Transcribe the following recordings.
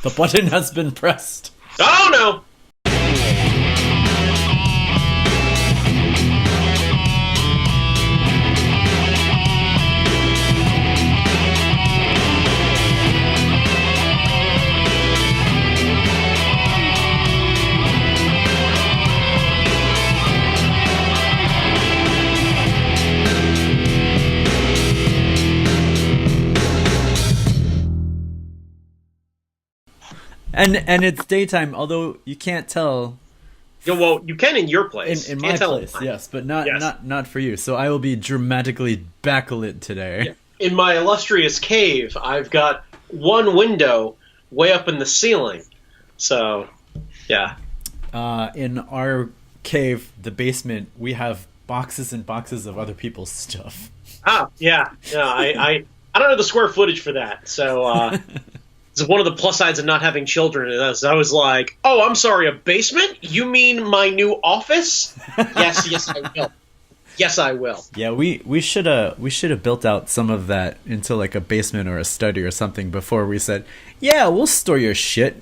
The button has been pressed. Oh no! And it's daytime, although you can't tell. Yeah, well, you can in your place. In my place, yes, but not for you. So I will be dramatically backlit today. Yeah. In my illustrious cave, I've got one window way up in the ceiling. So, yeah. In our cave, the basement, we have boxes and boxes of other people's stuff. Ah, yeah. Yeah, I don't know the square footage for that, so it's one of the plus sides of not having children. Is I was like, oh, I'm sorry, a basement? You mean my new office? Yes, I will. Yes, I will. Yeah, we should have built out some of that into like a basement or a study or something before we said, yeah, we'll store your shit.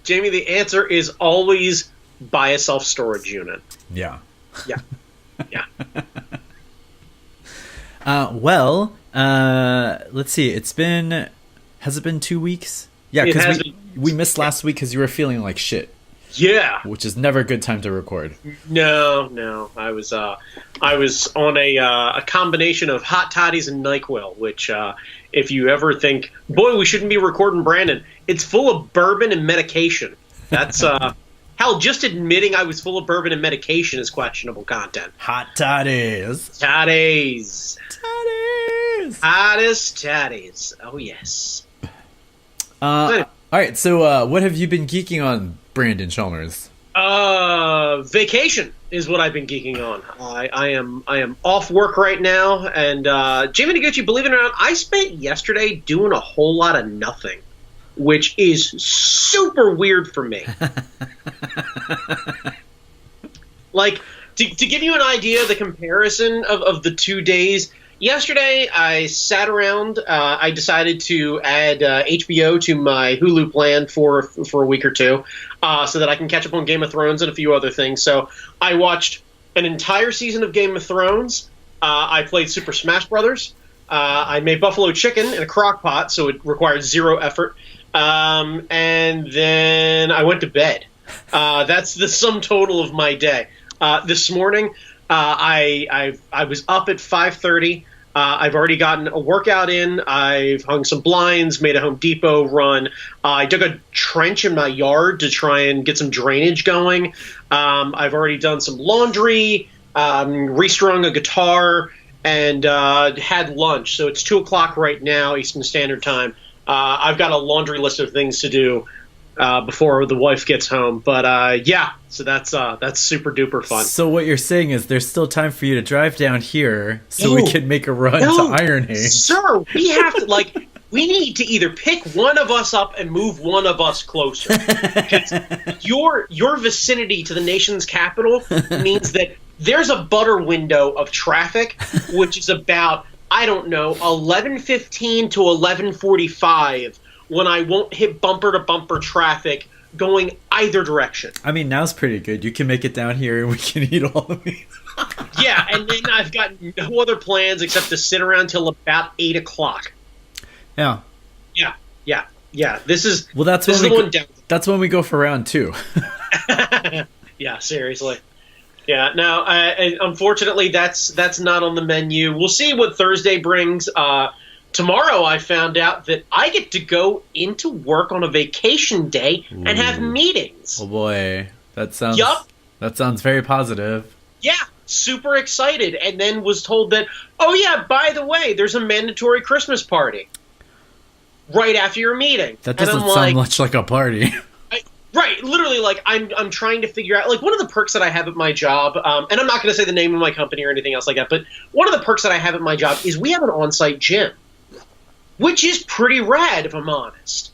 Jamie, the answer is always buy a self-storage unit. Yeah. Yeah. Yeah. Let's see. Has it been 2 weeks? Yeah, because we missed last week because you were feeling like shit. Yeah, which is never a good time to record. No, I was on a combination of hot toddies and NyQuil, which if you ever think, boy, we shouldn't be recording Brandon, it's full of bourbon and medication. That's hell, just admitting I was full of bourbon and medication is questionable content. Hot toddies. Toddies. Hottest toddies. Oh yes. All right, so what have you been geeking on, Brandon Chalmers? Vacation is what I've been geeking on. I am off work right now, and Jamie Noguchi, believe it or not, I spent yesterday doing a whole lot of nothing, which is super weird for me. Like, to give you an idea of the comparison of the 2 days. Yesterday, I sat around. I decided to add HBO to my Hulu plan for a week or two so that I can catch up on Game of Thrones and a few other things. So I watched an entire season of Game of Thrones. I played Super Smash Brothers. I made buffalo chicken in a crock pot, so it required zero effort. And then I went to bed. That's the sum total of my day. This morning, I was up at 5:30. I've already gotten a workout in. I've hung some blinds, made a Home Depot run. I dug a trench in my yard to try and get some drainage going. I've already done some laundry, restrung a guitar, and had lunch. So it's 2 o'clock right now, Eastern Standard Time. I've got a laundry list of things to do before the wife gets home. But yeah, so that's super duper fun. So what you're saying is there's still time for you to drive down here so we can make a run to Iron Age. Sir, we have to we need to either pick one of us up and move one of us closer. Your vicinity to the nation's capital means that there's a butter window of traffic, which is about, I don't know, 11:15 to 11:45 when I won't hit bumper-to-bumper traffic going either direction. I mean, now's pretty good. You can make it down here and we can eat all of it. Yeah, and then I've got no other plans except to sit around till about 8 o'clock. Yeah. Yeah. This is that's when we go for round 2. Yeah, seriously. Yeah, no, unfortunately, that's not on the menu. We'll see what Thursday brings. Tomorrow I found out that I get to go into work on a vacation day and have meetings. Oh boy, that sounds very positive. Yeah, super excited, and then was told that, oh yeah, by the way, there's a mandatory Christmas party right after your meeting. That doesn't sound much like a party. Right, literally, like, I'm trying to figure out, like, one of the perks that I have at my job, and I'm not going to say the name of my company or anything else like that, but one of the perks that I have at my job is we have an on-site gym, which is pretty rad, if I'm honest.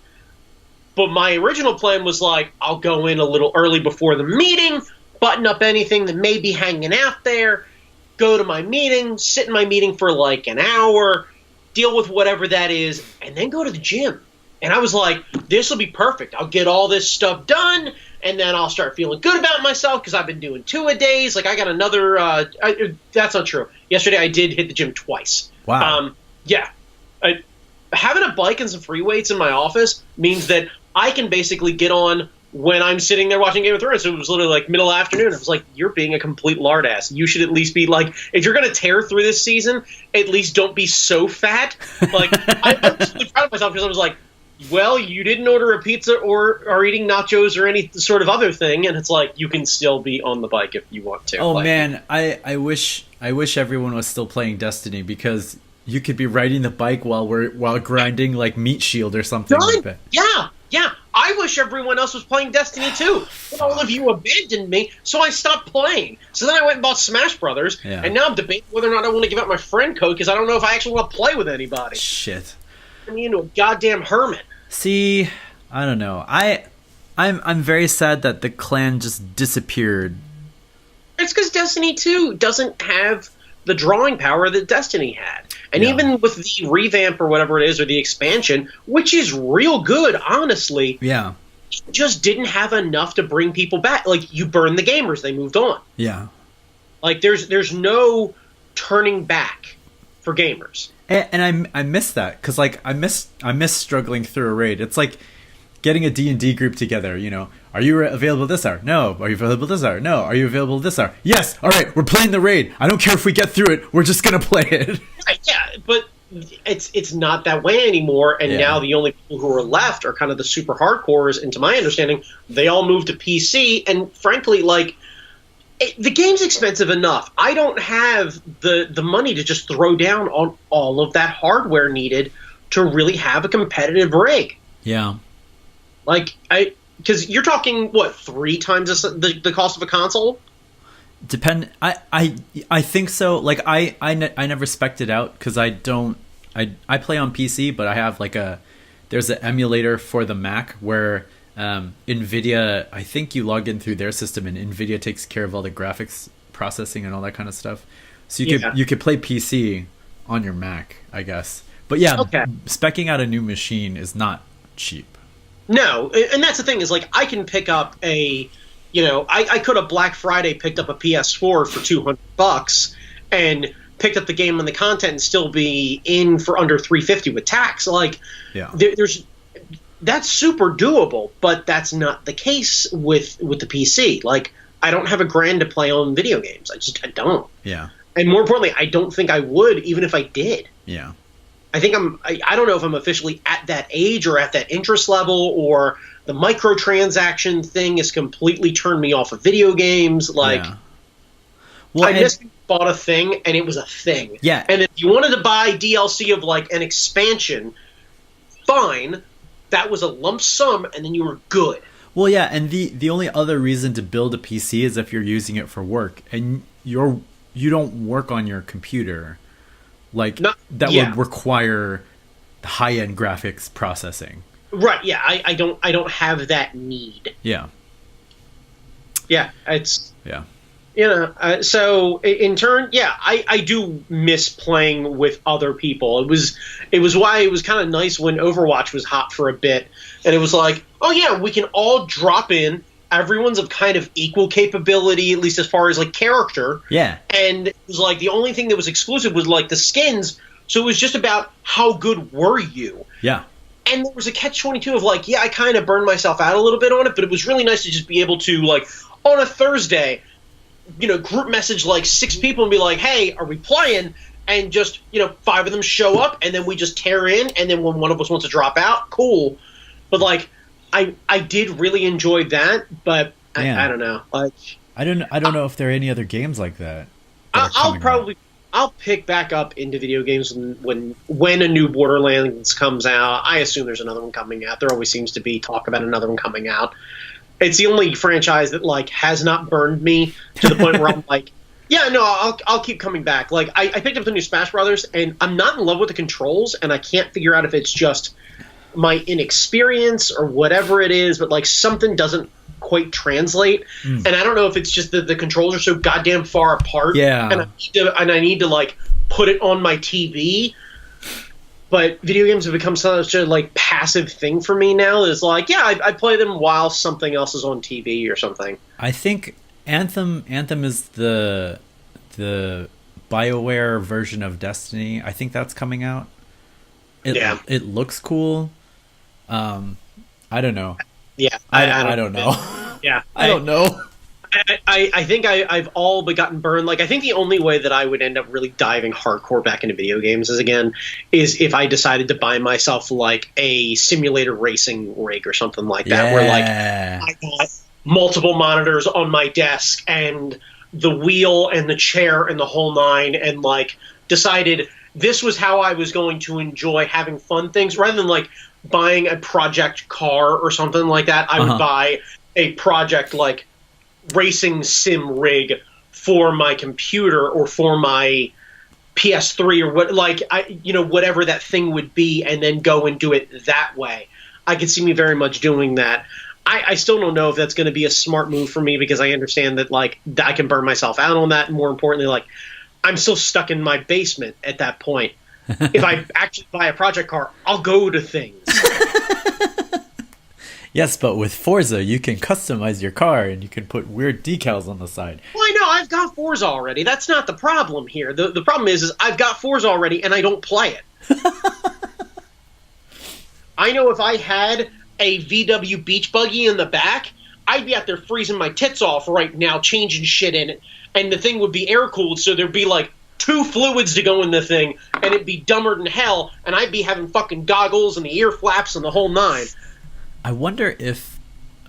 But my original plan was like, I'll go in a little early before the meeting, button up anything that may be hanging out there, go to my meeting, sit in my meeting for like an hour, deal with whatever that is, and then go to the gym. And I was like, this will be perfect. I'll get all this stuff done, and then I'll start feeling good about myself because I've been doing 2-a-days. Like, I got another that's not true. Yesterday I did hit the gym twice. Wow. Yeah. Having a bike and some free weights in my office means that I can basically get on when I'm sitting there watching Game of Thrones. So it was literally like middle afternoon. I was like, you're being a complete lard ass. You should at least be like, if you're going to tear through this season, at least don't be so fat. Like, I'm just really proud of myself because I was like, well, you didn't order a pizza or are eating nachos or any sort of other thing. And it's like, you can still be on the bike if you want to. Oh, like, man, I wish everyone was still playing Destiny, because you could be riding the bike while grinding like Meat Shield or something like that. Yeah. I wish everyone else was playing Destiny too. But all of you abandoned me, so I stopped playing. So then I went and bought Smash Brothers, and now I'm debating whether or not I want to give up my friend code because I don't know if I actually want to play with anybody. Shit. I'm into a goddamn hermit. See, I don't know. I'm very sad that the clan just disappeared. It's because Destiny 2 doesn't have the drawing power that Destiny had. And even with the revamp or whatever it is, or the expansion, which is real good, honestly, it just didn't have enough to bring people back. Like, you burned the gamers, they moved on. Yeah. Like, there's no turning back for gamers. And I miss that, because like I miss struggling through a raid. It's like getting a D&D group together, you know. Are you available this hour? No. Are you available this hour? No. Are you available this hour? Yes. All right, we're playing the raid. I don't care if we get through it. We're just going to play it. Yeah, but it's not that way anymore, and now the only people who are left are kind of the super hardcores, and to my understanding, they all moved to PC, and frankly, like, the game's expensive enough. I don't have the money to just throw down on all of that hardware needed to really have a competitive rig. Yeah. Like, because you're talking, what, 3 times the cost of a console? I think so. Like, I never spec'd it out, because I play on PC, but I have like there's an emulator for the Mac where NVIDIA, I think you log in through their system, and NVIDIA takes care of all the graphics processing and all that kind of stuff. So you could play PC on your Mac, I guess. But yeah, speccing out a new machine is not cheap. No, and that's the thing, is like, I can pick up I could have Black Friday picked up a PS4 for $200 and picked up the game and the content and still be in for under $350 with tax. Like, that's super doable, but that's not the case with the PC. Like, I don't have $1,000 to play on video games. I don't. Yeah. And more importantly, I don't think I would, even if I did. Yeah. I think I don't know if I'm officially at that age or at that interest level, or the microtransaction thing has completely turned me off of video games. Like, I just bought a thing, and it was a thing. Yeah. And if you wanted to buy DLC of like an expansion, fine. That was a lump sum, and then you were good. Well, yeah, and the only other reason to build a PC is if you're using it for work, and you don't work on your computer. Like, that would require high-end graphics processing. Right, yeah, I don't have that need. Yeah. Yeah, it's... Yeah. You know, so in turn, I do miss playing with other people. It was why it was kind of nice when Overwatch was hot for a bit, and it was like, oh yeah, we can all drop in. Everyone's of kind of equal capability, at least as far as like character. Yeah. And it was like the only thing that was exclusive was like the skins. So it was just about how good were you. Yeah. And there was a catch-22 of like, I kind of burned myself out a little bit on it, but it was really nice to just be able to, like, on a Thursday, group message like 6 people and be like, hey, are we playing? And just, 5 of them show up, and then we just tear in, and then when one of us wants to drop out, cool. But like, I did really enjoy that, but I don't know. Like, I don't know if there are any other games like that. I'll pick back up into video games when a new Borderlands comes out. I assume there's another one coming out. There always seems to be talk about another one coming out. It's the only franchise that like has not burned me to the point where I'm like, I'll keep coming back. Like, I picked up the new Smash Brothers, and I'm not in love with the controls, and I can't figure out if it's just my inexperience or whatever it is, but like something doesn't quite translate. And I don't know if it's just that the controls are so goddamn far apart. Yeah. And I need to like put it on my TV. But video games have become such a like passive thing for me now. It's like, yeah, I play them while something else is on TV or something. I think Anthem is the BioWare version of Destiny. I think that's coming out. It looks cool. I don't know. Yeah, I don't know. Yeah, I don't know. I think I've all but gotten burned. Like, I think the only way that I would end up really diving hardcore back into video games is if I decided to buy myself like a simulator racing rig or something like that, where like I got multiple monitors on my desk and the wheel and the chair and the whole nine, and like decided this was how I was going to enjoy having fun things rather than like buying a project car or something like that. I would buy a project like racing sim rig for my computer or for my PS3 or what, like whatever that thing would be, and then go and do it that way. I could see me very much doing that. I still don't know if that's going to be a smart move for me, because I understand that like I can burn myself out on that, and more importantly, like I'm still stuck in my basement at that point. If I actually buy a project car, I'll go to things. Yes, but with Forza, you can customize your car and you can put weird decals on the side. Well, I know. I've got Forza already. That's not the problem here. The problem is I've got Forza already and I don't play it. I know if I had a VW beach buggy in the back, I'd be out there freezing my tits off right now, changing shit in it. And the thing would be air-cooled, so there'd be like 2 fluids to go in the thing, and it'd be dumber than hell, and I'd be having fucking goggles and the ear flaps and the whole nine. I wonder if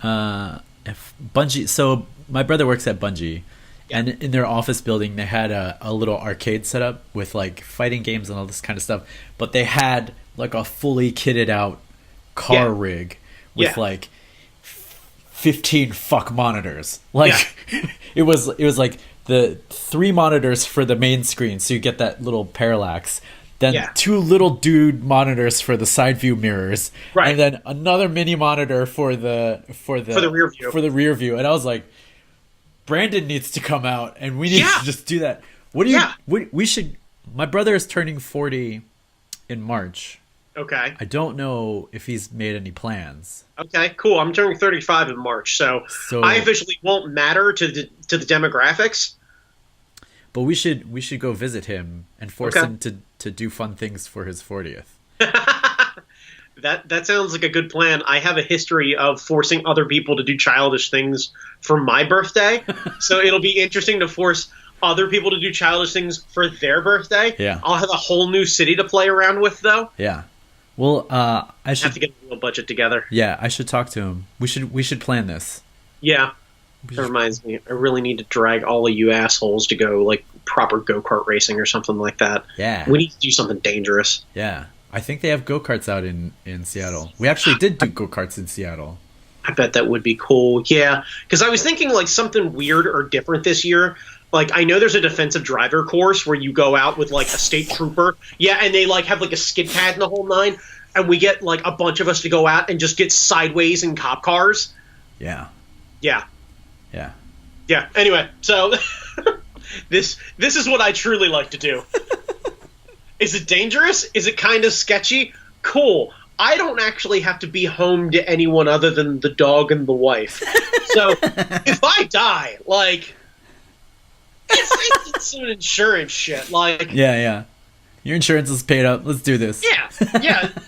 Bungie. So my brother works at Bungie, and in their office building they had a little arcade set up with like fighting games and all this kind of stuff. But they had like a fully kitted out car rig with like 15 fuck monitors. Like it was like the 3 monitors for the main screen, so you get that little parallax. Then 2 little dude monitors for the side view mirrors, and then another mini monitor for the rear view. For the rear view. And I was like, Brandon needs to come out, and we need to just do that. What do you? We should. My brother is turning 40 in March. Okay. I don't know if he's made any plans. Okay, cool. I'm turning 35 in March, so I officially won't matter to the demographics. But we should go visit him and force him to do fun things for his 40th. That sounds like a good plan. I have a history of forcing other people to do childish things for my birthday, so it'll be interesting to force other people to do childish things for their birthday. Yeah. I'll have a whole new city to play around with, though. Yeah. Well, I should have to get a real budget together. Yeah, I should talk to him. We should plan this. Yeah. That reminds me, I really need to drag all of you assholes to go, like, proper go-kart racing or something like that. Yeah. We need to do something dangerous. Yeah. I think they have go-karts out in Seattle. We actually did do go-karts in Seattle. I bet that would be cool. Yeah. Because I was thinking, like, something weird or different this year. Like, I know there's a defensive driver course where you go out with, like, a state trooper. Yeah, and they, like, have, like, a skid pad in the whole nine. And we get, like, a bunch of us to go out and just get sideways in cop cars. Yeah. Yeah. Yeah. Yeah. Anyway, so this is what I truly like to do. Is it dangerous? Is it kind of sketchy? Cool. I don't actually have to be home to anyone other than the dog and the wife. So if I die, like, it's some insurance shit. Like, yeah. Your insurance is paid up. Let's do this. Yeah.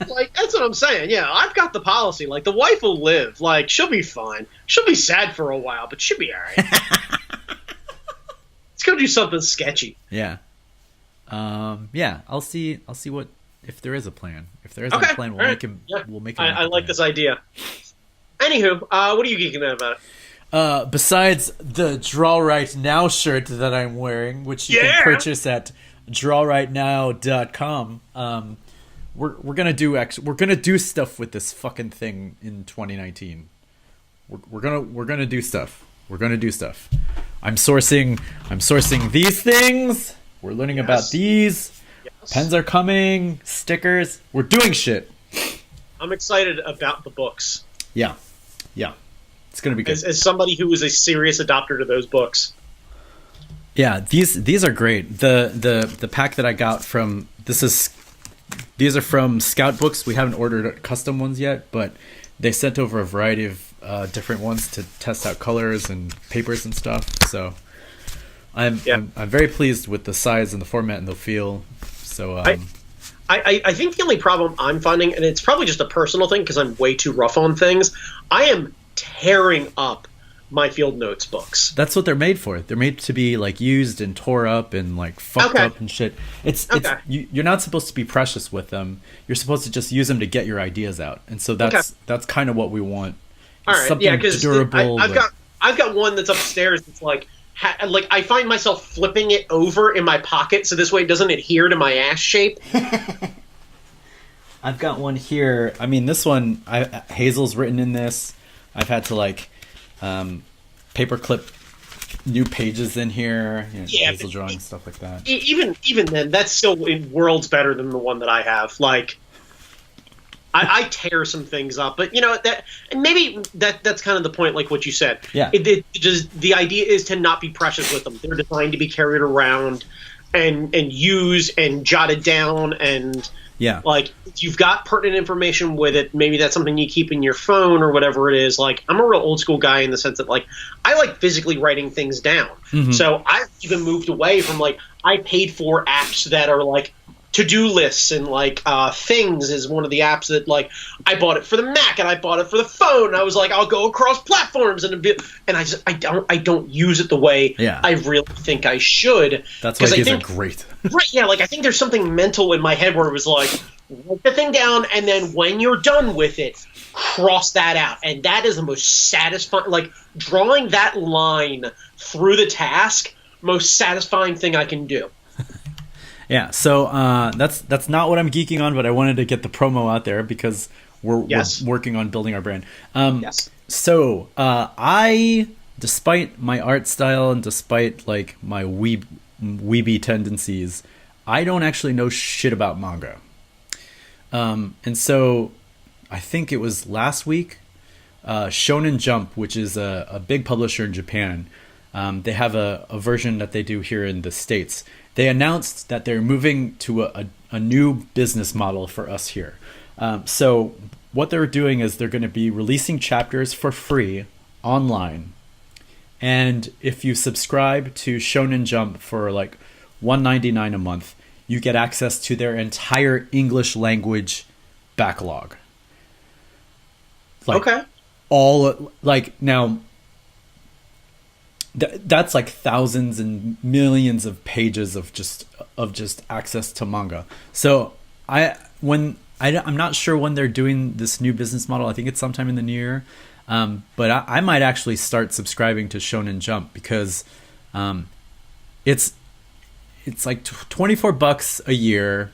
Like, that's what I'm saying. Yeah, I've got the policy. Like, the wife will live. Like, she'll be fine. She'll be sad for a while, but she'll be all right. Let's go do something sketchy. Yeah. Yeah. I'll see what if there is a plan. If there isn't a plan, we'll make him. Yeah. We'll make him. I like this idea. Anywho, what are you geeking out about? Besides the Draw Right Now shirt that I'm wearing, which you can purchase at drawrightnow.com, we're gonna do stuff with this fucking thing in 2019. We're gonna do stuff. I'm sourcing these things. We're learning about these. Yes. Pens are coming. Stickers. We're doing shit. I'm excited about the books. Yeah. It's gonna be good. As somebody who is a serious adopter to those books. Yeah, these are great. The pack that I got from this is these are from Scout Books. We haven't ordered custom ones yet, but they sent over a variety of different ones to test out colors and papers and stuff. So I'm very pleased with the size and the format and the feel. So I think the only problem I'm finding, and it's probably just a personal thing because I'm way too rough on things, I am tearing up my field notes books. That's what they're made for. They're made to be like used and tore up and like fucked up and shit. It's you're not supposed to be precious with them. You're supposed to just use them to get your ideas out. And so that's kind of what we want. All right, something because durable. I've got one that's upstairs. It's like I find myself flipping it over in my pocket so this way it doesn't adhere to my ass shape. I've got one here. I mean, this one Hazel's written in this. I've had to like paperclip new pages in here, Hazel drawing stuff like that. Even then, that's still worlds better than the one that I have. Like, I tear some things up, but that's kind of the point, like what you said. Yeah. The idea is to not be precious with them. They're designed to be carried around and used and jotted down, and like if you've got pertinent information with it, maybe that's something you keep in your phone or whatever it is. Like, I'm a real old school guy in the sense that like I like physically writing things down. Mm-hmm. So I've even moved away from like I paid for apps that are like to-do lists, and like Things is one of the apps that like I bought it for the Mac and I bought it for the phone. I was like, I'll go across platforms and I don't use it the way I really think I should. That's why these are great. Right, yeah, like I think there's something mental in my head where it was like, write the thing down and then when you're done with it, cross that out. And that is the most satisfying, like drawing that line through the task, most satisfying thing I can do. Yeah, so that's not what I'm geeking on, but I wanted to get the promo out there because we're working on building our brand. So I, despite my art style and despite like my weeby tendencies, I don't actually know shit about manga. And so I think it was last week, Shonen Jump, which is a big publisher in Japan, they have a version that they do here in the States. They announced that they're moving to a new business model for us here. So what they're doing is they're going to be releasing chapters for free online. And if you subscribe to Shonen Jump for like $1.99 a month, you get access to their entire English language backlog. Like, all like now. That's like thousands and millions of pages of just access to manga. So I'm not sure when they're doing this new business model. I think it's sometime in the new year. But I might actually start subscribing to Shonen Jump because it's like $24 a year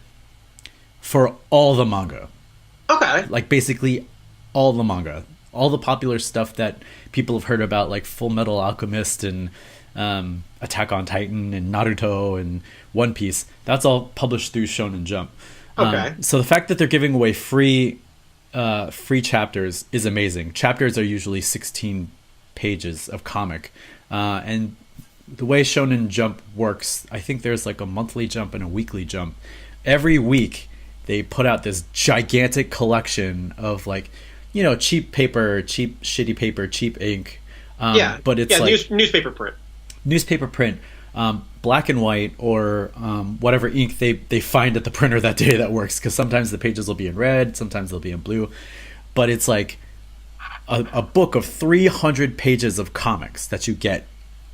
for all the manga. Okay. Like basically all the manga. All the popular stuff that people have heard about, like Full Metal Alchemist and Attack on Titan and Naruto and One Piece, that's all published through Shonen Jump. Okay. So the fact that they're giving away free chapters is amazing. Chapters are usually 16 pages of comic. And the way Shonen Jump works, I think there's like a monthly jump and a weekly jump. Every week they put out this gigantic collection of like, cheap paper, cheap shitty paper, cheap ink. But it's like newspaper print, black and white, or whatever ink they find at the printer that day that works. Because sometimes the pages will be in red, sometimes they'll be in blue. But it's like a book of 300 pages of comics that you get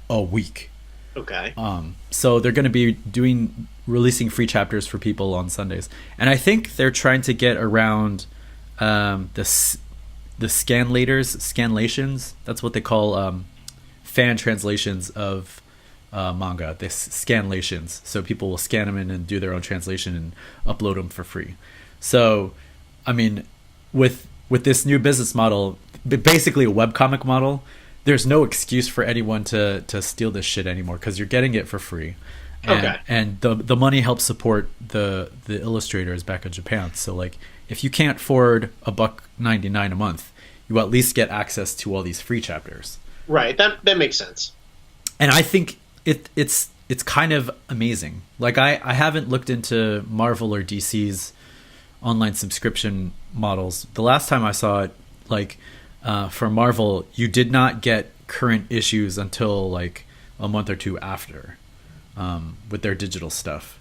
a week. Okay. So they're going to be releasing free chapters for people on Sundays, and I think they're trying to get around the scanlations. That's what they call fan translations of manga. The scanlations. So people will scan them in and do their own translation and upload them for free. So, I mean, with this new business model, basically a webcomic model, there's no excuse for anyone to steal this shit anymore because you're getting it for free. And the money helps support the illustrators back in Japan. So like, if you can't afford $1.99 a month, you at least get access to all these free chapters. Right. That makes sense. And I think it's kind of amazing. Like I haven't looked into Marvel or DC's online subscription models. The last time I saw it, like for Marvel, you did not get current issues until like a month or two after with their digital stuff.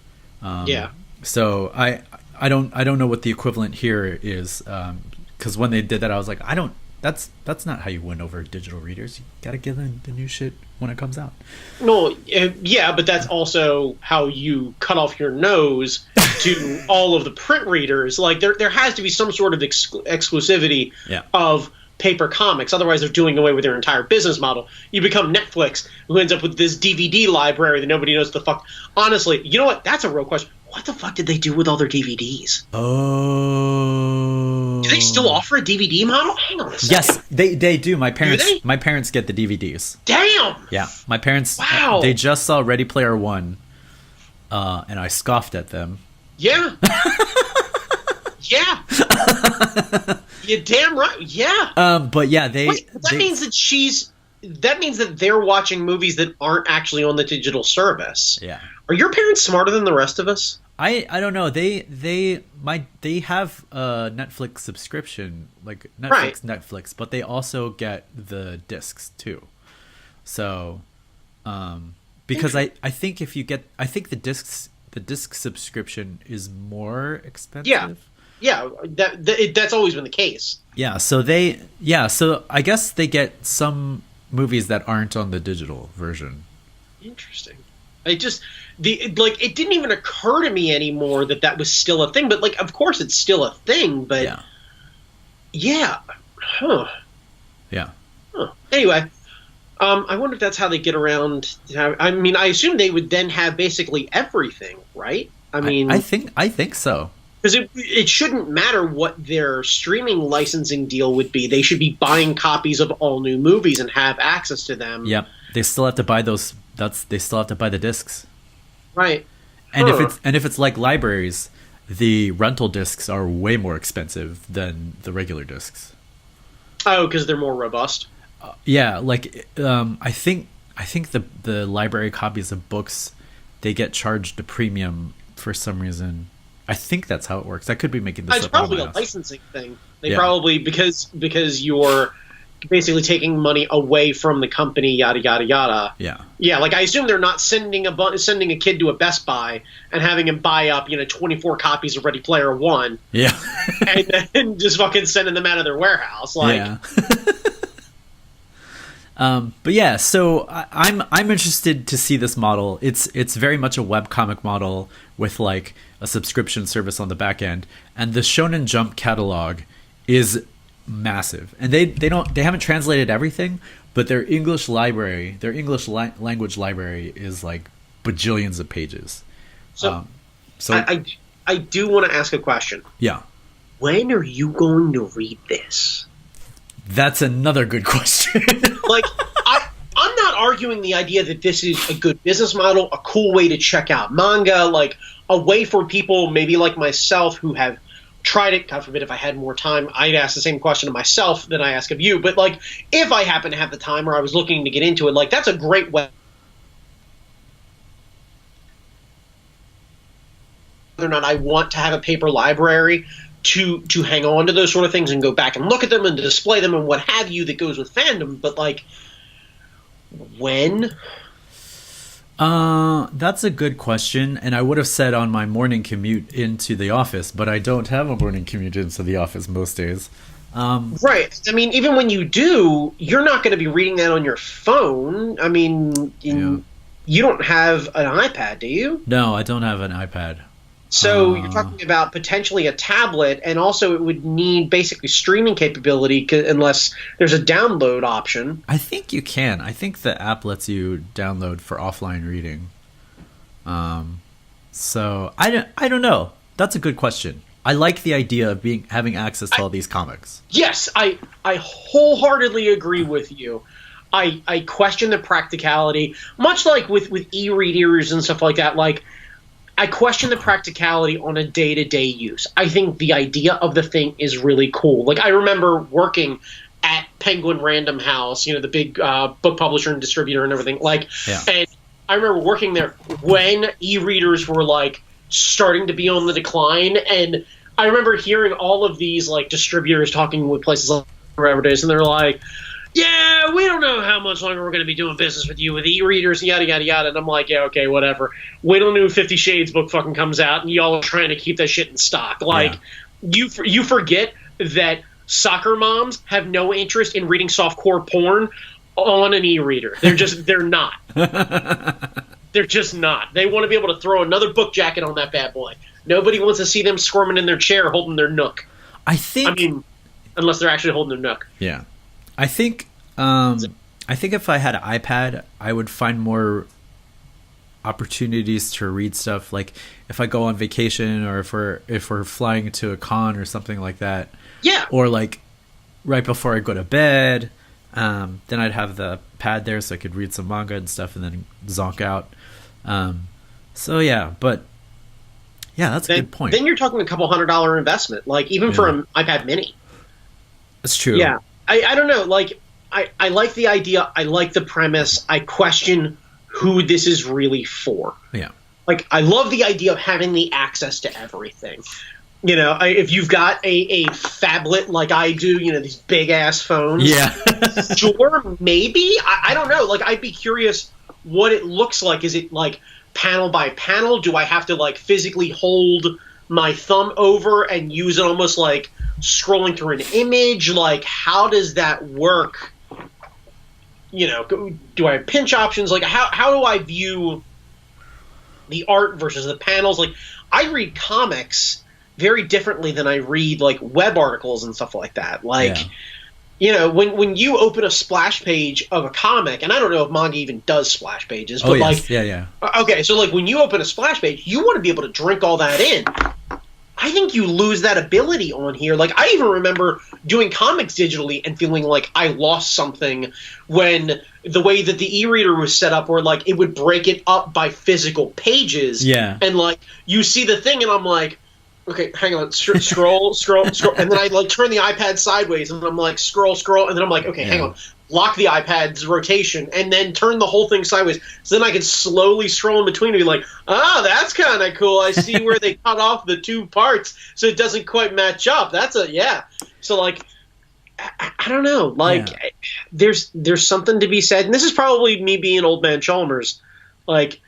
So I don't know what the equivalent here is, because when they did that, I was like, that's not how you win over digital readers. You gotta give them the new shit when it comes out. No, yeah, but that's also how you cut off your nose to all of the print readers. Like there has to be some sort of exclusivity of paper comics. Otherwise, they're doing away with their entire business model. You become Netflix, who ends up with this DVD library that nobody knows the fuck. Honestly, you know what? That's a real question. What the fuck did they do with all their DVDs? Oh. Do they still offer a DVD model? Hang on a second. Yes, they do. My parents get the DVDs. Damn. Yeah, my parents. Wow. They just saw Ready Player One, and I scoffed at them. Yeah. Yeah. You're damn right. Yeah. But yeah, means that they're watching movies that aren't actually on the digital service. Yeah. Are your parents smarter than the rest of us? I don't know. They have a Netflix subscription, like Netflix, but they also get the discs too. So, because I think the disc subscription is more expensive. Yeah, that's always been the case. Yeah, so I guess they get some movies that aren't on the digital version. Interesting. It didn't even occur to me anymore that was still a thing. But like, of course, it's still a thing. But yeah, huh? Yeah. Huh. Anyway, I wonder if that's how they get around. I mean, I assume they would then have basically everything, right? I mean, I think so. Because it shouldn't matter what their streaming licensing deal would be. They should be buying copies of all new movies and have access to them. Yeah, they still have to buy those. They still have to buy the discs. Right. And if it's like libraries, the rental discs are way more expensive than the regular discs. Oh, because they're more robust. Yeah, like I think the library copies of books, they get charged a premium for some reason. I think that's how it works. I could be making this up. It's probably a licensing thing. They probably because you're basically taking money away from the company, yada yada yada. Yeah. Yeah, like I assume they're not sending a kid to a Best Buy and having him buy up 24 copies of Ready Player One. Yeah. And then just fucking sending them out of their warehouse. Like. Yeah. But yeah, so I'm interested to see this model. It's very much a webcomic model with like a subscription service on the back end, and the Shonen Jump catalog is massive. And they haven't translated everything, but their English library, their English language library is like bajillions of pages. So I do want to ask a question. Yeah. When are you going to read this? That's another good question. Like, I'm not arguing the idea that this is a good business model, a cool way to check out manga, like a way for people maybe like myself who have tried it. God forbid if I had more time, I'd ask the same question of myself that I ask of you. But like, if I happen to have the time or I was looking to get into it, like that's a great way. Whether or not I want to have a paper library to hang on to those sort of things and go back and look at them and display them and what have you that goes with fandom. But like, when? That's a good question, and I would have said on my morning commute into the office, but I don't have a morning commute into the office most days. Right. I mean, even when you do, you're not going to be reading that on your phone. I mean, you don't have an iPad, do you? No, I don't have an iPad. So you're talking about potentially a tablet, and also it would need basically streaming capability unless there's a download option. I think you can. I think the app lets you download for offline reading. So I don't know. That's a good question. I like the idea of having access to all these comics. Yes, I wholeheartedly agree with you. I question the practicality, much like with e-readers and stuff like that. Like, I question the practicality on a day-to-day use. I think the idea of the thing is really cool. Like, I remember working at Penguin Random House, the big book publisher and distributor and everything. Like, and I remember working there when e-readers were like starting to be on the decline, and I remember hearing all of these like distributors talking with places like wherever it is, and they're like, "Yeah, we don't know how much longer we're going to be doing business with you with e-readers, yada yada yada." And I'm like, "Yeah, okay, whatever. Wait till new 50 Shades book fucking comes out, and y'all are trying to keep that shit in stock." Like, you forget that soccer moms have no interest in reading softcore porn on an e-reader. They're not. They're just not. They want to be able to throw another book jacket on that bad boy. Nobody wants to see them squirming in their chair holding their nook. I mean, unless they're actually holding their nook. Yeah. I think if I had an iPad, I would find more opportunities to read stuff. Like if I go on vacation, or if we're flying to a con or something like that. Yeah. Or like right before I go to bed, then I'd have the pad there so I could read some manga and stuff, and then zonk out. So yeah, but yeah, that's a good point. Then you're talking a couple $100 investment, like even for an iPad Mini. That's true. Yeah, I don't know. Like I like the idea. I like the premise. I question who this is really for. Yeah. Like I love the idea of having the access to everything. You know, if you've got a phablet like I do, you know, these big ass phones. Yeah. Sure, maybe. I don't know. Like I'd be curious what it looks like. Is it like panel by panel? Do I have to like physically hold my thumb over and use it almost like scrolling through an image? Like how does that work? You know, do I have pinch options? Like how do I view the art versus the panels? Like I read comics very differently than I read like web articles and stuff like that. Like, you know, when you open a splash page of a comic, and I don't know if manga even does splash pages, but like, okay, so like when you open a splash page, you want to be able to drink all that in. I think you lose that ability on here. Like I even remember doing comics digitally and feeling like I lost something when the way that the e-reader was set up, where like it would break it up by physical pages. Yeah. And like you see the thing and I'm like, okay, hang on, scroll, and then I like turn the iPad sideways, and I'm like scroll, and then I'm like, okay, hang on, lock the iPad's rotation, and then turn the whole thing sideways, so then I can slowly scroll in between and be like, oh, that's kind of cool. I see where they cut off the two parts, so it doesn't quite match up. So like, I don't know, like there's something to be said, and this is probably me being old man Chalmers, like.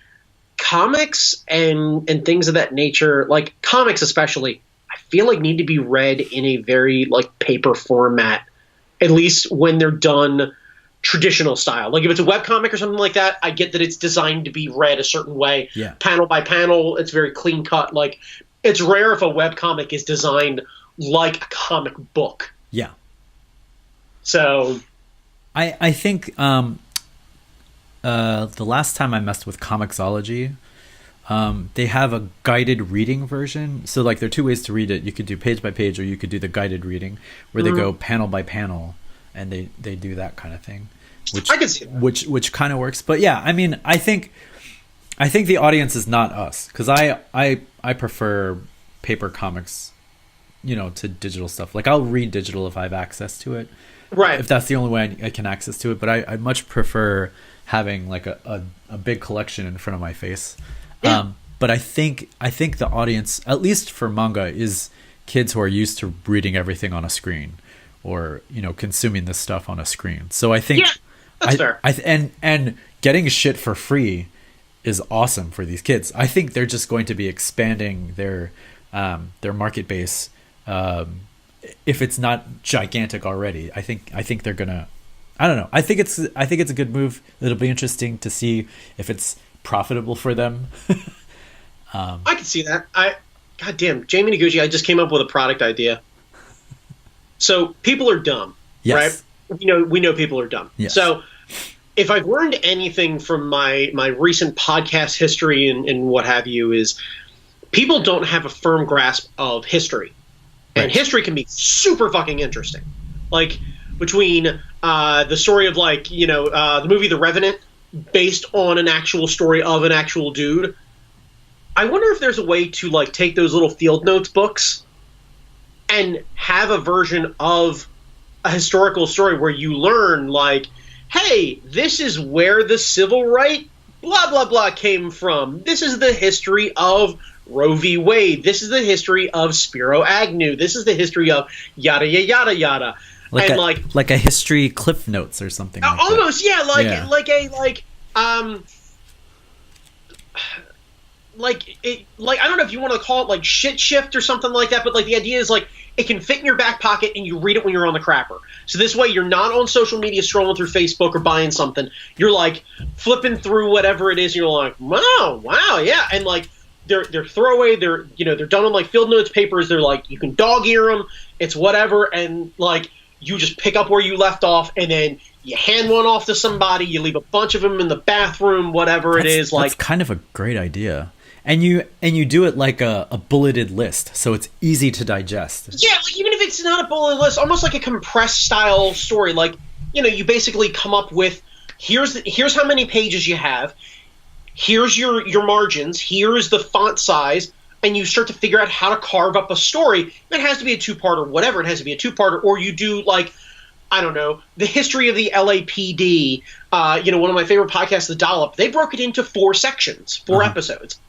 Comics and things of that nature, like comics especially, I feel like need to be read in a very like paper format, at least when they're done traditional style. Like if it's a webcomic or something like that, I get that it's designed to be read a certain way. Yeah. Panel by panel, it's very clean cut. Like it's rare if a webcomic is designed like a comic book. Yeah. So I think the last time I messed with Comixology, they have a guided reading version. So like there are two ways to read it. You could do page by page, or you could do the guided reading where they go panel by panel, and they do that kind of thing. Which I can see that. Which kind of works. But yeah, I mean, I think the audience is not us, because I prefer paper comics, you know, to digital stuff. Like I'll read digital if I have access to it. Right. If that's the only way I can access to it. But I much prefer having like a big collection in front of my face. Yeah. But I think the audience, at least for manga, is kids who are used to reading everything on a screen, or you know, consuming this stuff on a screen. So I think that's fair. And getting shit for free is awesome for these kids. I think they're just going to be expanding their market base. If it's not gigantic already, I think they're gonna. I don't know. I think it's a good move. It'll be interesting to see if it's profitable for them. I can see that. Goddamn, Jamie Noguchi, I just came up with a product idea. So people are dumb, yes. Right? We know people are dumb. Yes. So if I've learned anything from my recent podcast history and what have you, is people don't have a firm grasp of history. Right. And history can be super fucking interesting. Like between the story of like, you know, the movie The Revenant, based on an actual story of an actual dude. I wonder if there's a way to like take those little field notes books and have a version of a historical story where you learn like, hey, this is where the civil rights blah, blah, blah came from. This is the history of Roe v. Wade. This is the history of Spiro Agnew. This is the history of yada, yada, yada, yada. Like and like a history cliff notes or something like almost, that. Yeah, I don't know if you want to call it like shit shift or something like that, but like the idea is like it can fit in your back pocket and you read it when you're on the crapper. So this way you're not on social media scrolling through Facebook or buying something. You're like flipping through whatever it is and you're like, wow, yeah. And like they're throwaway, they're done on like field notes papers. They're like, you can dog ear them, it's whatever, and like you just pick up where you left off and then you hand one off to somebody, you leave a bunch of them in the bathroom, whatever it is. Like, that's kind of a great idea. And you do it like a bulleted list, so it's easy to digest. Yeah, like even if it's not a bulleted list, almost like a compressed style story. Like, you basically come up with here's how many pages you have, here's your margins, here's the font size, and you start to figure out how to carve up a story. It has to be a two-parter, whatever. It has to be a two-parter, or you do like, I don't know, the history of the LAPD. One of my favorite podcasts, The Dollop. They broke it into 4 sections, 4 episodes.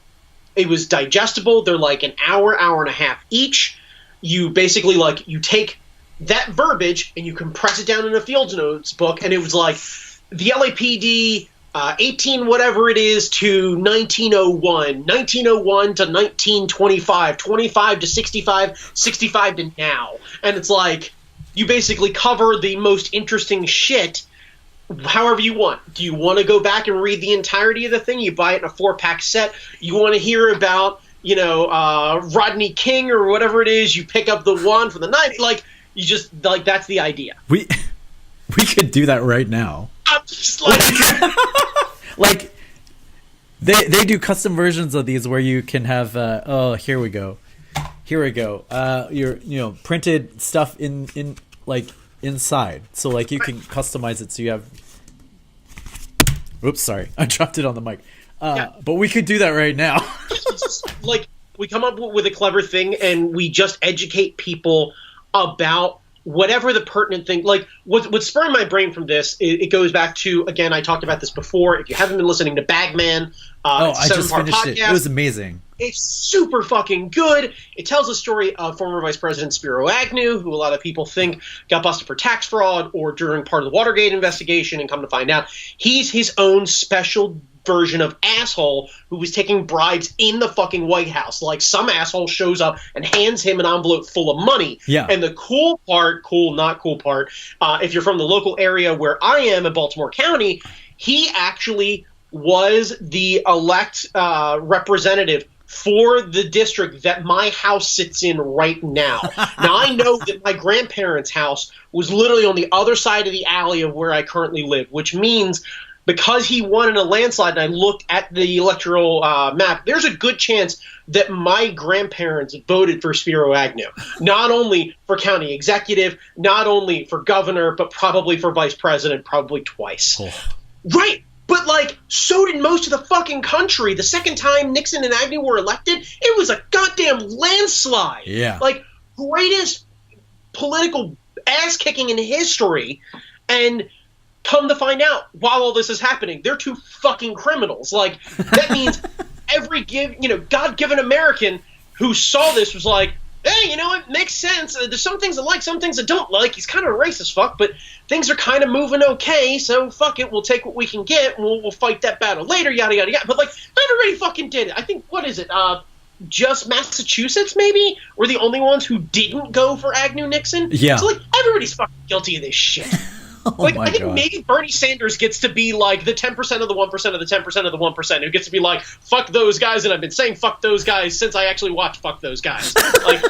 It was digestible. They're like an hour, hour and a half each. You basically you take that verbiage and you compress it down in a field notes book, and it was like the LAPD 18 whatever it is to 1901, 1901 to 1925, 25 to 65, 65 to now. And it's like you basically cover the most interesting shit however you want. Do you want to go back and read the entirety of the thing? You buy it in a 4-pack set. You want to hear about, Rodney King or whatever it is, you pick up the one from the 90s. Like, you just, like, that's the idea. We could do that right now. I'm just like... like, they do custom versions of these where you can have, here we go. Your, printed stuff in like, inside, so like you can customize it so you have oops, sorry, I dropped it on the mic. But we could do that right now. Like, we come up with a clever thing and we just educate people about whatever the pertinent thing. Like, what's spurring my brain from this, it goes back to, again, I talked about this before. If you haven't been listening to Bagman, I just finished it. It was amazing. It's super fucking good. It tells the story of former Vice President Spiro Agnew, who a lot of people think got busted for tax fraud or during part of the Watergate investigation, and come to find out he's his own special version of asshole who was taking bribes in the fucking White House. Like, some asshole shows up and hands him an envelope full of money. Yeah. And the not cool part, if you're from the local area where I am in Baltimore County, he actually was the elect representative for the district that my house sits in right now. Now, I know that my grandparents' house was literally on the other side of the alley of where I currently live, which means because he won in a landslide and I looked at the electoral map, there's a good chance that my grandparents voted for Spiro Agnew. Not only for county executive, not only for governor, but probably for vice president, probably twice. Oh. Right. But, like, so did most of the fucking country. The second time Nixon and Agnew were elected, it was a goddamn landslide. Yeah. Like, greatest political ass-kicking in history. And come to find out, while all this is happening, they're 2 fucking criminals. Like, that means every God-given American who saw this was like, hey, it makes sense. There's some things I like, some things I don't like. He's kind of a racist fuck, but things are kind of moving okay, so fuck it. We'll take what we can get, and we'll fight that battle later, yada, yada, yada. But, like, everybody fucking did it. I think, what is it, just Massachusetts, maybe, were the only ones who didn't go for Agnew-Nixon? Yeah. So, like, everybody's fucking guilty of this shit. I think maybe Bernie Sanders gets to be like the 10% of the 1% of the 10% of the 1% who gets to be like, fuck those guys, and I've been saying fuck those guys since I actually watched Fuck Those Guys. Like,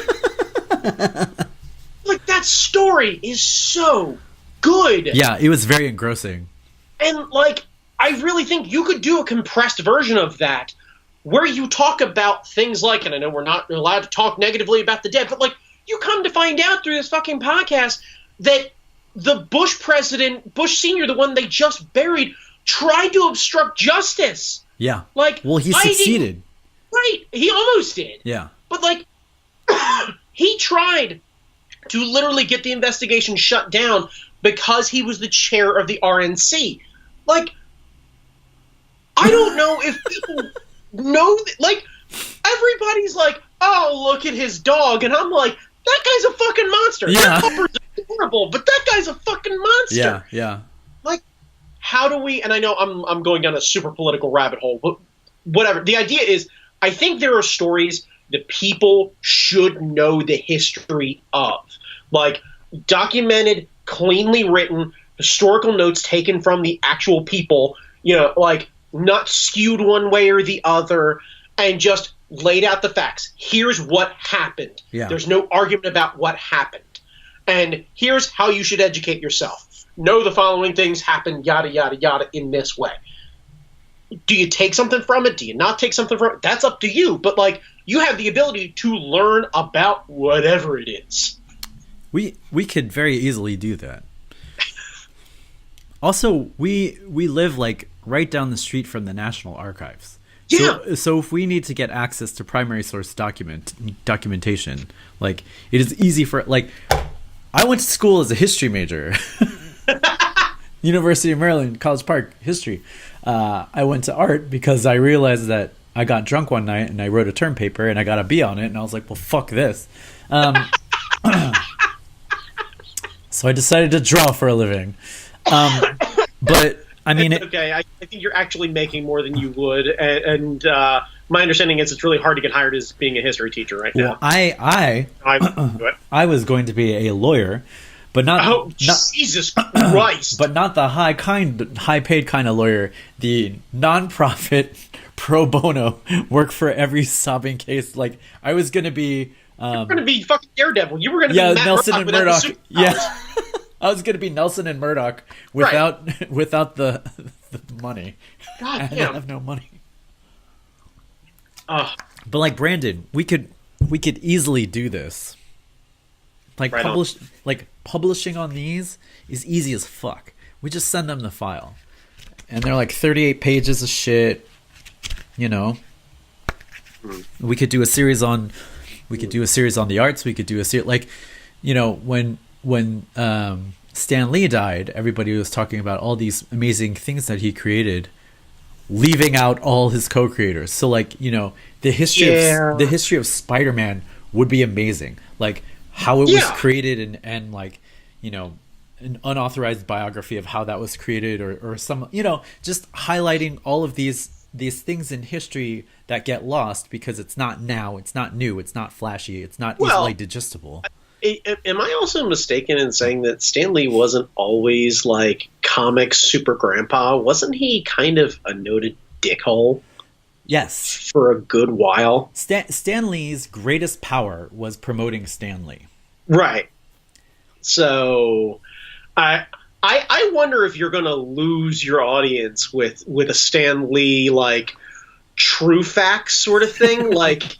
that story is so good. Yeah, it was very engrossing. And, like, I really think you could do a compressed version of that where you talk about things like, and I know we're not allowed to talk negatively about the dead, but, like, you come to find out through this fucking podcast that the Bush president, Bush Sr., the one they just buried, tried to obstruct justice. Yeah. Like, well, he succeeded. Right. He almost did. Yeah. But, like, he tried to literally get the investigation shut down because he was the chair of the RNC. Like, I don't know if people know, like, everybody's like, oh, look at his dog, and I'm like, that guy's a fucking monster. Yeah. That pupper's adorable, but that guy's a fucking monster. Yeah, yeah. Like, how do we, and I know I'm going down a super political rabbit hole, but whatever. The idea is, I think there are stories that people should know the history of. Like, documented, cleanly written, historical notes taken from the actual people, you know, like, not skewed one way or the other, and just laid out the facts. Here's what happened. Yeah. There's no argument about what happened. And here's how you should educate yourself. Know the following things happened, yada, yada, yada, in this way. Do you take something from it? Do you not take something from it? That's up to you. But, like, you have the ability to learn about whatever it is. We could very easily do that. Also, we live, like, right down the street from the National Archives. Yeah. So if we need to get access to primary source documentation, like, it is easy for, like, I went to school as a history major. University of Maryland, College Park, history. I went to art because I realized that I got drunk one night and I wrote a term paper and I got a B on it, and I was like, well, fuck this. So I decided to draw for a living. But I mean, okay, I think you're actually making more than you would, and my understanding is it's really hard to get hired as being a history teacher right now. Well, I was going to be a lawyer, but not Jesus Christ, but not the high paid kind of lawyer, the nonprofit pro bono work for every sobbing case. Like, I was going to be. You were going to be fucking Daredevil. You were going to be Matt Nelson Murdock and Murdoch. Yeah. I was going to be Nelson and Murdoch without the money. God I damn. have no money. But, like, Brandon, we could easily do this. Like, right publishing on these is easy as fuck. We just send them the file, and they're like 38 pages of shit. You know, we could do a series on. We could do a series on the arts. We could do a series, like, you know, when Stan Lee died, everybody was talking about all these amazing things that he created, leaving out all his co-creators. So, like, you know, the history of Spider-Man would be amazing. Like, how it was created and like, you know, an unauthorized biography of how that was created, or some, you know, just highlighting all of these things in history that get lost because it's not now, it's not new, it's not flashy, it's not easily digestible. Am I also mistaken in saying that Stan Lee wasn't always, like, comics super grandpa? Wasn't he kind of a noted dickhole? Yes. For a good while. Stan Lee's greatest power was promoting Stan Lee. Right. So I wonder if you're going to lose your audience with a Stan Lee, like, true facts sort of thing. Like,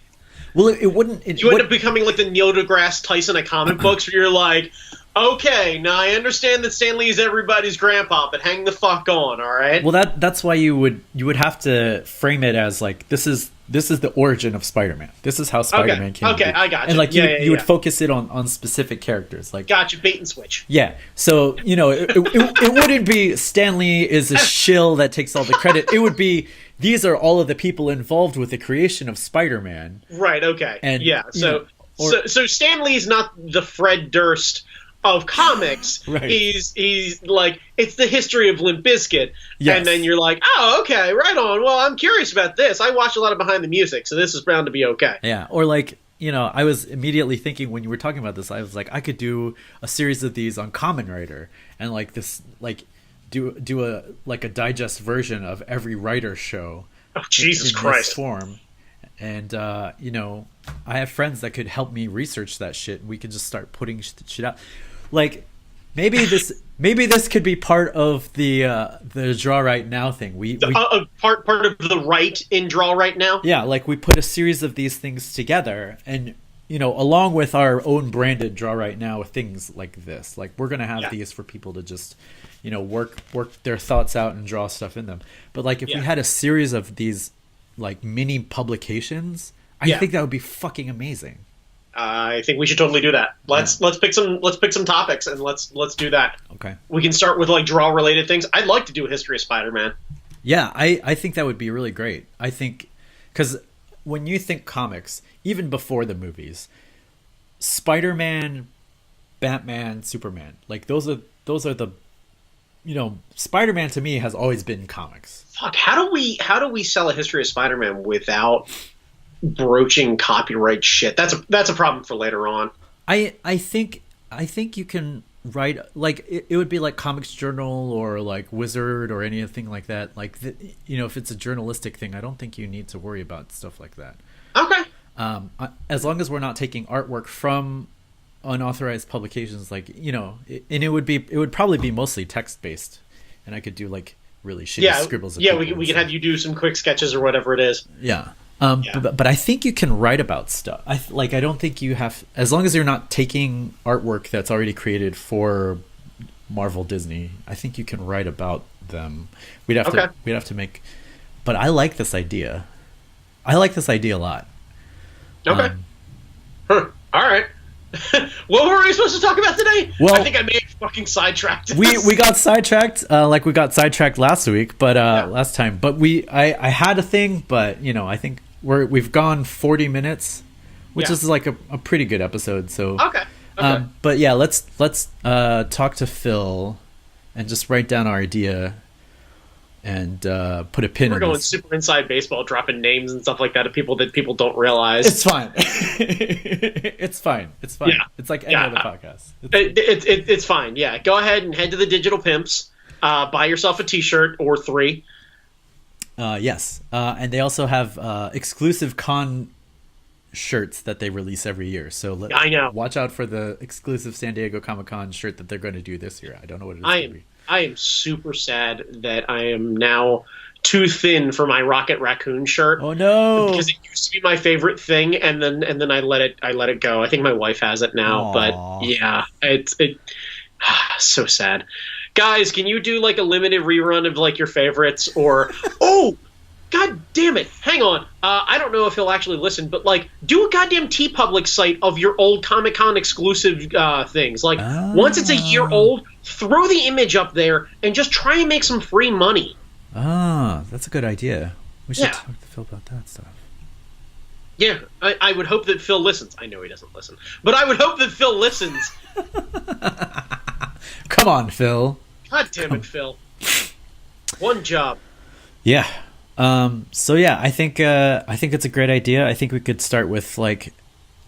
well, it wouldn't. You end up becoming like the Neil deGrasse Tyson of comic books, where you're like, okay, now I understand that Stan Lee is everybody's grandpa, but hang the fuck on, all right? Well, that's why you would have to frame it as, like, this is the origin of Spider-Man. This is how Spider-Man came to be. I got you. And, like, you would focus it on specific characters. Like, gotcha, bait and switch. Yeah. So, you know, it wouldn't be Stan Lee is a shill that takes all the credit. It would be, these are all of the people involved with the creation of Spider-Man. Right, okay. And, yeah, so Stan Lee's not the Fred Durst of comics. Right. He's like, it's the history of Limp Bizkit. Yes. And then you're like, oh, okay, right on. Well, I'm curious about this. I watch a lot of Behind the Music, so this is bound to be okay. Yeah, or, like, you know, I was immediately thinking when you were talking about this, I was like, I could do a series of these on Kamen Rider, and, like, this, like, do a digest version of every writer show. Oh, Jesus Christ. This form. And, you know, I have friends that could help me research that shit, and we could just start putting shit out. Like, maybe this could be part of the Draw Right Now thing. Part of the right in Draw Right Now? Yeah, like, we put a series of these things together, and, you know, along with our own branded Draw Right Now things like this. Like, we're going to have these for people to just, you know, work their thoughts out and draw stuff in them. But, like, if we had a series of these, like, mini publications, I think that would be fucking amazing. I think we should totally do that. Let's pick some topics and let's do that. Okay. We can start with, like, draw related things. I'd like to do a history of Spider-Man. Yeah, I think that would be really great. I think because when you think comics, even before the movies, Spider-Man, Batman, Superman, like those are the Spider-Man to me has always been comics. Fuck, how do we sell a history of Spider-Man without broaching copyright shit? That's a problem for later on. I think you can write like it would be like Comics Journal or like Wizard or anything like that. Like if it's a journalistic thing, I don't think you need to worry about stuff like that. Okay. As long as we're not taking artwork from unauthorized publications, like and it would probably be mostly text based, and I could do like really shitty scribbles. Yeah, we could have you do some quick sketches or whatever it is. Yeah. But I think you can write about stuff. I don't think you have, as long as you're not taking artwork that's already created for Marvel Disney. I think you can write about them. We'd have to make. But I like this idea. I like this idea a lot. Okay. All right. What were we supposed to talk about today? Well, I think I may have fucking sidetracked. We got sidetracked, like we got sidetracked last week, but last time. But I had a thing, but I think we've gone 40 minutes, which is like a pretty good episode. So okay. But yeah, let's talk to Phil and just write down our idea and put a pin. We're going super inside baseball, dropping names and stuff like that of people that people don't realize. It's fine. It's fine. Yeah. It's like any other podcast. It's fine. Yeah, go ahead and head to the Digital Pimps. Buy yourself a T-shirt or 3. Yes, and they also have exclusive con shirts that they release every year. So I know. Watch out for the exclusive San Diego Comic-Con shirt that they're going to do this year. I don't know what it is going to be. I am super sad that I am now too thin for my Rocket Raccoon shirt. Oh no! Because it used to be my favorite thing, and then I let it go. I think my wife has it now. Aww. But yeah, it's so sad. Guys, can you do like a limited rerun of like your favorites or God damn it! Hang on. I don't know if he'll actually listen, but like, do a goddamn TeePublic site of your old Comic-Con exclusive things. Like, once it's a year old, throw the image up there and just try and make some free money. That's a good idea. We should talk to Phil about that stuff. Yeah, I would hope that Phil listens. I know he doesn't listen, but I would hope that Phil listens. Come on, Phil. God damn it, Phil. One job. Yeah. So yeah, I think it's a great idea. I think we could start with like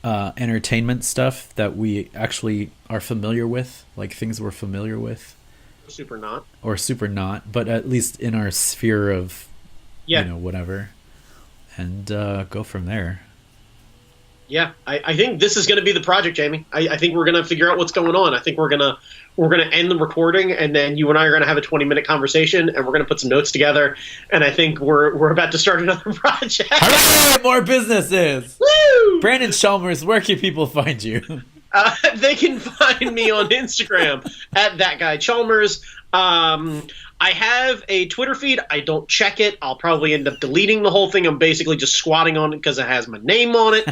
entertainment stuff that we actually are familiar with, like things we're familiar with. Super not. Or super not, but at least in our sphere of whatever. And go from there. Yeah, I think this is going to be the project, Jamie. I think we're going to figure out what's going on. I think we're going to end the recording, and then you and I are going to have a 20-minute conversation, and we're going to put some notes together. And I think we're about to start another project. Hooray! More businesses! Woo! Brandon Chalmers, where can people find you? They can find me on Instagram at @thatguychalmers. I have a Twitter feed. I don't check it. I'll probably end up deleting the whole thing. I'm basically just squatting on it because it has my name on it.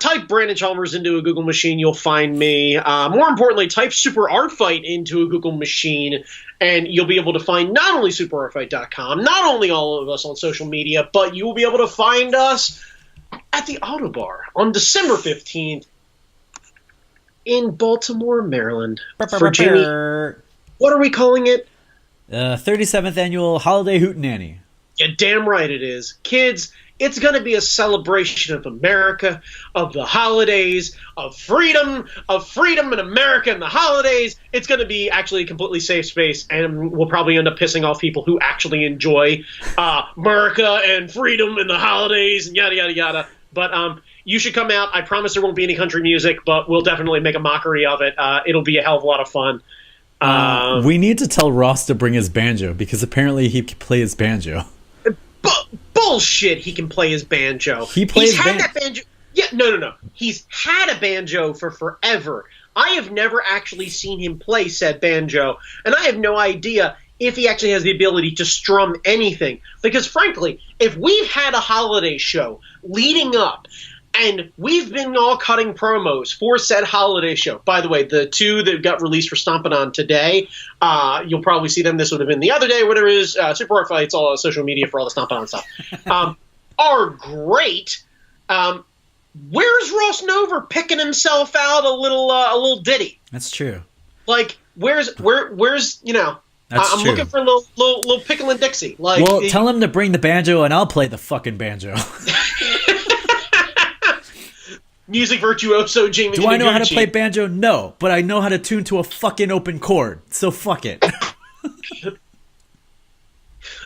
Type Brandon Chalmers into a Google machine. You'll find me. More importantly, type Super Art Fight into a Google machine, and you'll be able to find not only superartfight.com, not only all of us on social media, but you will be able to find us at the Autobar on December 15th in Baltimore, Maryland. Virginia. What are we calling it? 37th Annual Holiday Hootenanny. Yeah, damn right it is. Kids, it's going to be a celebration of America, of the holidays, of freedom in America and the holidays. It's going to be actually a completely safe space, and we'll probably end up pissing off people who actually enjoy America and freedom and the holidays and yada, yada, yada. But you should come out. I promise there won't be any country music, but we'll definitely make a mockery of it. It'll be a hell of a lot of fun. We need to tell Ross to bring his banjo, because apparently he can play his banjo. Bullshit, he can play his banjo. He's had that banjo. Yeah, no. He's had a banjo for forever. I have never actually seen him play said banjo, and I have no idea if he actually has the ability to strum anything. Because frankly, if we've had a holiday show leading up And we've been all cutting promos for said holiday show. By the way, the 2 that got released for Stompin' On today, you'll probably see them. This would have been the other day, whatever it is. Super Art Fights, all social media for all the Stompin' On stuff, are great. Where's Ross Nover picking himself out a little ditty? That's true. Like, where's you know? That's I'm true. looking for a little pickle and Dixie. Like, well, tell him to bring the banjo, and I'll play the fucking banjo. Music virtuoso Jamie. Do I know how to play banjo? No, but I know how to tune to a fucking open chord. So fuck it.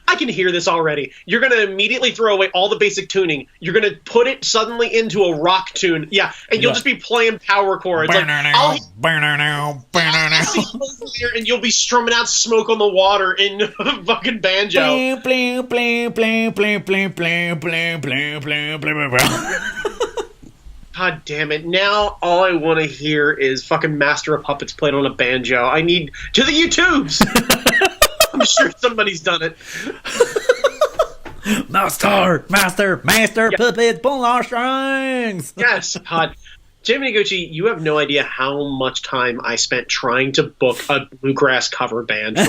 I can hear this already. You're going to immediately throw away all the basic tuning. You're going to put it suddenly into a rock tune. Yeah, and you'll just be playing power chords. Like, I'll see you over there, and you'll be strumming out Smoke on the Water in fucking banjo. God damn it. Now all I want to hear is fucking Master of Puppets played on a banjo. I need to the YouTubes. I'm sure somebody's done it. Master, Yeah. puppets, pull our strings. Yes, God. Jamie Noguchi, you have no idea how much time I spent trying to book a bluegrass cover band for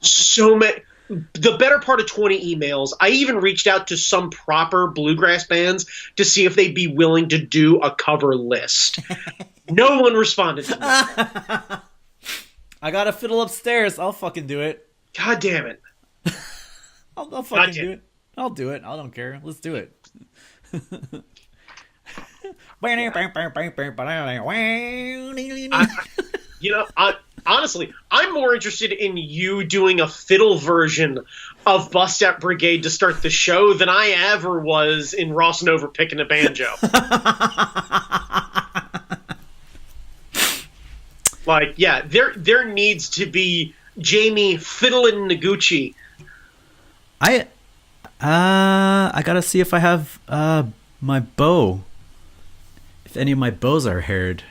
so many. The better part of 20 emails. I even reached out to some proper bluegrass bands to see if they'd be willing to do a cover list. No one responded to me. I got a fiddle upstairs. I'll fucking do it. God damn it. I'll fucking do it. I'll do it. I don't care. Let's do it. Honestly, I'm more interested in you doing a fiddle version of Bust Out Brigade to start the show than I ever was in Ross Nover picking a banjo. Like, yeah, there needs to be Jamie fiddling Noguchi. I gotta see if I have my bow. If any of my bows are haired,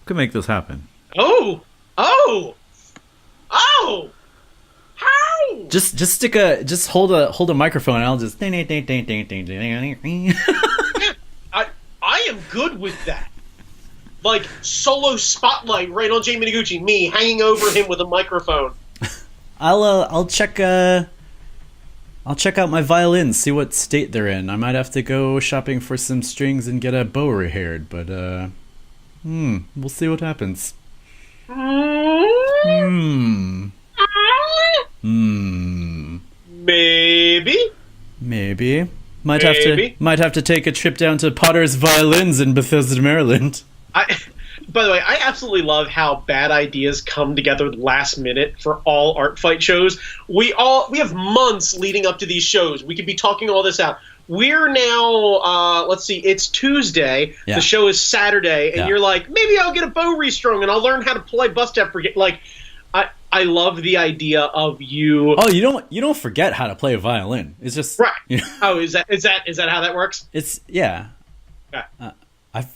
could make this happen. Oh! How? Just hold a microphone and I'll just I am good with that. Like, solo spotlight right on Jamie Noguchi, me hanging over him with a microphone. I'll check out my violins, see what state they're in. I might have to go shopping for some strings and get a bow rehaired, but we'll see what happens. Maybe. Might have to take a trip down to Potter's Violins in Bethesda, Maryland. By the way, I absolutely love how bad ideas come together last minute for all art fight shows. We have months leading up to these shows. We could be talking all this out. We're now, let's see, it's Tuesday. Yeah. The show is Saturday, and you're like, maybe I'll get a bow restrung and I'll learn how to play Bust Out Brigade. Like, I love the idea of you. Oh, you don't forget how to play a violin. It's just right. You know. Oh, is that how that works? It's yeah. Okay.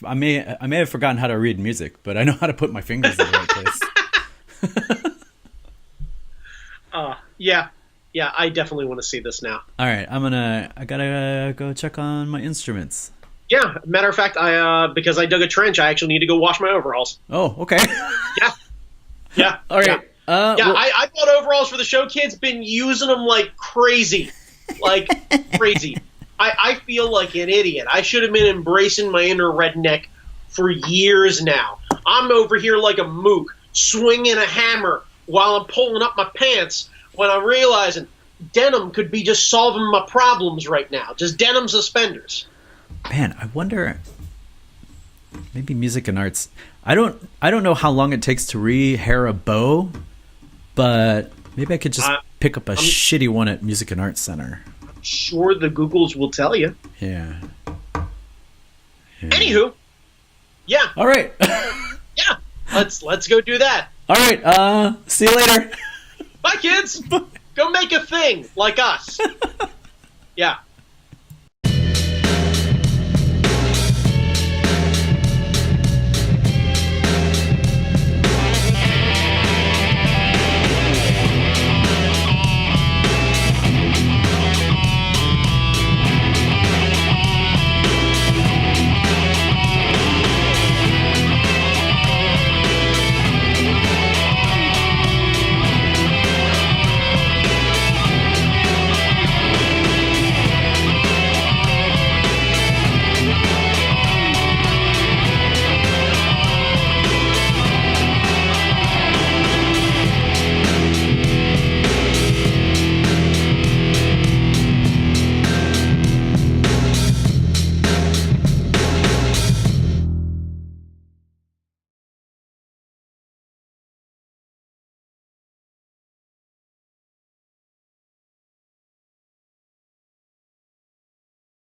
I may have forgotten how to read music, but I know how to put my fingers in the right place. Yeah, I definitely want to see this now. All right, I gotta go check on my instruments. Yeah, matter of fact, because I dug a trench, I actually need to go wash my overalls. Oh, okay. Yeah. All right. Yeah. I bought overalls for the show, kids. Been using them like crazy. I feel like an idiot. I should have been embracing my inner redneck for years now. I'm over here like a mook, swinging a hammer while I'm pulling up my pants when I'm realizing denim could be just solving my problems right now. Just denim suspenders. Man, I wonder... Maybe music and arts. I don't know how long it takes to rehair a bow, but maybe I could just pick up a shitty one at Music and Arts Center. Sure, the Googles will tell you. Yeah. Anywho, yeah. All right. Yeah, let's go do that. All right. See you later. Bye, kids. Go make a thing like us. Yeah.